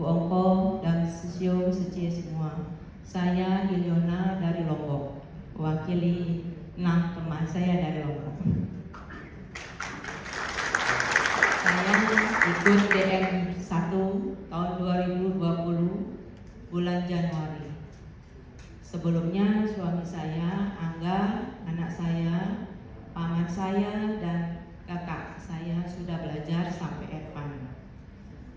Bu Ongko, dan Sisyo Secie semua. Saya Iliona dari Lombok, mewakili 6 teman saya dari Lombok. Saya ikut DM 1 tahun 2020 bulan Januari. Sebelumnya suami saya, Angga, anak saya, paman saya, dan kakak saya sudah belajar sampai Advance.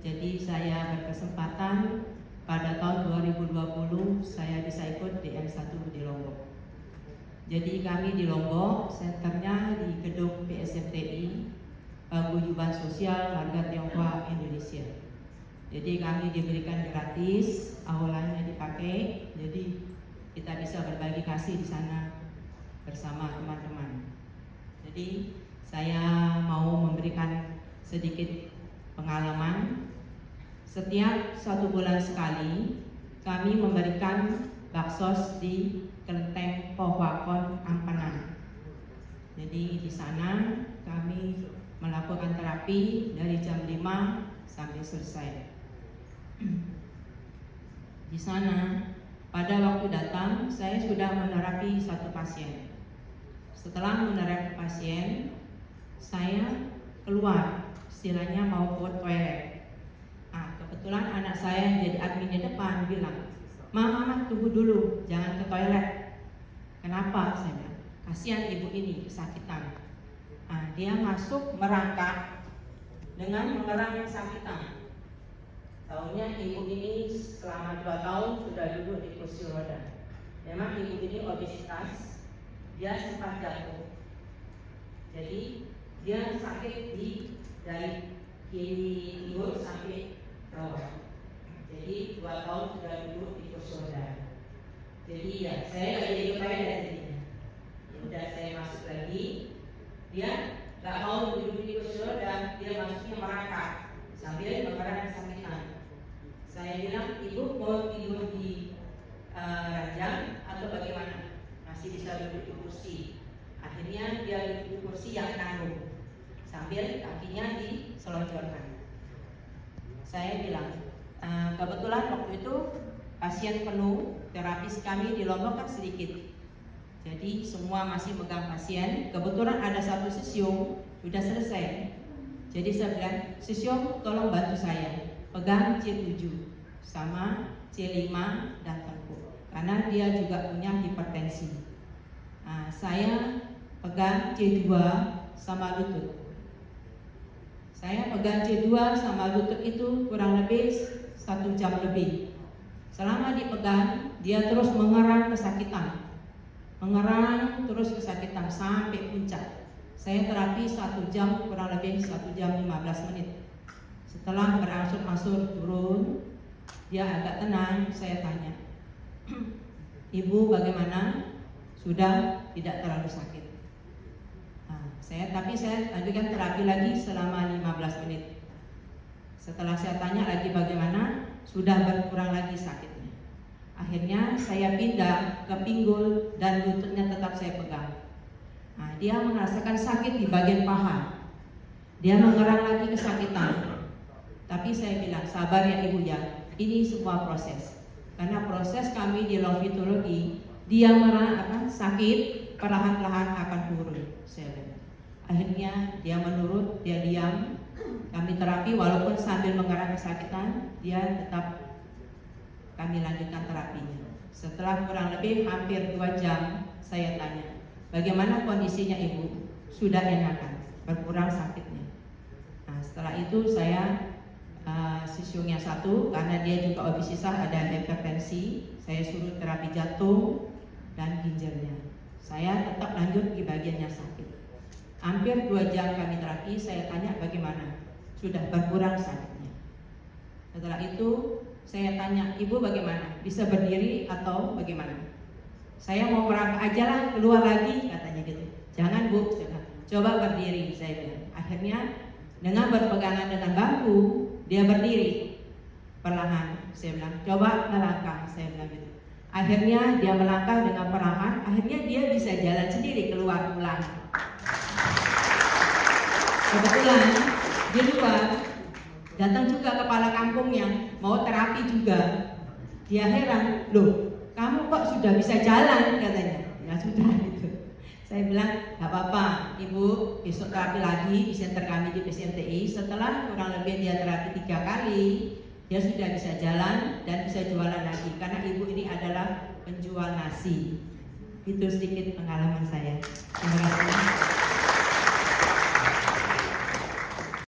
Jadi saya berkesempatan pada tahun 2020 saya bisa ikut DM1 di Lombok. Jadi kami di Lombok, senternya di gedung PSMTI, Paguyuban Sosial Warga Tionghoa Indonesia. Jadi kami diberikan gratis, aulanya dipakai, jadi kita bisa berbagi kasih di sana bersama teman-teman. Jadi saya mau memberikan sedikit pengalaman. Setiap 1 bulan sekali kami memberikan baksos di Kelenteng Pohwakon Ampenan. Jadi di sana kami melakukan terapi dari jam 5 sampai selesai. Di sana pada waktu datang saya sudah menerapi 1 pasien. Setelah menerapi pasien, saya keluar, istilahnya mau ke toilet. Kebetulan anak saya yang jadi admin di depan bilang, Mama tunggu dulu, jangan ke toilet. Kenapa? Saya bilang, kasihan ibu ini kesakitan. Dia masuk merangkak dengan mengerang kesakitan. Tahunya ibu ini selama 2 tahun sudah duduk di kursi roda. Memang ibu ini obesitas, dia sempat jatuh. Jadi dia sakit dari kiri ibu sampai bawah. Jadi 2 tahun sudah duduk di kursi roda. Jadi ya saya lagi di toilet jadinya. Udah saya masuk lagi, dia nggak mau duduk di kursi roda, dia masuknya merangkak sambil mengerang kesakitan. Saya bilang, ibu mau tidur di ranjang atau bagaimana? Masih bisa duduk di kursi. Akhirnya dia duduk di kursi yang tanggung sambil kakinya diselonjorkan. Saya bilang, kebetulan waktu itu pasien penuh, terapis kami di Lombok kan sedikit. Jadi semua masih pegang pasien. Kebetulan ada 1 sisyo sudah selesai. Jadi saya bilang, sisyo tolong bantu saya pegang C7 sama C5 dan tengkuk, karena dia juga punya hipertensi. Saya pegang C2 sama lutut. Saya pegang C2 sama lutut itu kurang lebih 1 jam lebih. Selama dipegang, dia terus mengerang kesakitan. Mengerang terus kesakitan sampai puncak. Saya terapi 1 jam kurang lebih 1 jam 15 menit. Setelah berangsur-angsur turun, dia agak tenang. Saya tanya, Ibu bagaimana? Sudah tidak terlalu sakit. Tapi saya lanjutkan terapi lagi selama 15 menit. Setelah saya tanya lagi bagaimana, sudah berkurang lagi sakitnya. Akhirnya saya pindah ke pinggul dan lututnya tetap saya pegang. Dia merasakan sakit di bagian paha. Dia mengerang lagi kesakitan. Tapi saya bilang, sabar ya ibu ya, ini semua proses. Karena proses kami di longitologi, dia sakit perlahan-lahan akan turun. Saya bilang. Akhirnya dia menurut, dia diam. Kami terapi walaupun sambil mengerang kesakitan, dia tetap kami lanjutkan terapinya. Setelah kurang lebih hampir 2 jam, saya tanya, bagaimana kondisinya ibu? Sudah enakan, berkurang sakitnya. Setelah itu saya sisyonya 1, karena dia juga obesitas, ada hipertensi. Saya suruh terapi jantung dan ginjalnya. Saya tetap lanjut di bagiannya sakit. Hampir 2 jam kami terapi. Saya tanya bagaimana? Sudah berkurang sakitnya. Setelah itu saya tanya, ibu bagaimana? Bisa berdiri atau bagaimana? Saya mau merangkak aja lah, keluar lagi, katanya gitu. Jangan bu, coba berdiri, saya bilang. Akhirnya dengan berpegangan dengan bangku, dia berdiri perlahan. Saya bilang, coba melangkah, saya bilang gitu. Akhirnya dia melangkah dengan perlahan. Akhirnya dia bisa jalan sendiri keluar pulang. Kebetulan di luar Datang juga kepala kampungnya, mau terapi juga. Dia heran, loh kamu kok sudah bisa jalan katanya. Ya sudah gitu. Saya bilang, gak apa-apa Ibu, besok terapi lagi di center kami di PCMTI. Setelah kurang lebih dia terapi 3 kali, dia sudah bisa jalan dan bisa jualan lagi. Karena Ibu ini adalah penjual nasi. Itu sedikit pengalaman saya. Terima kasih.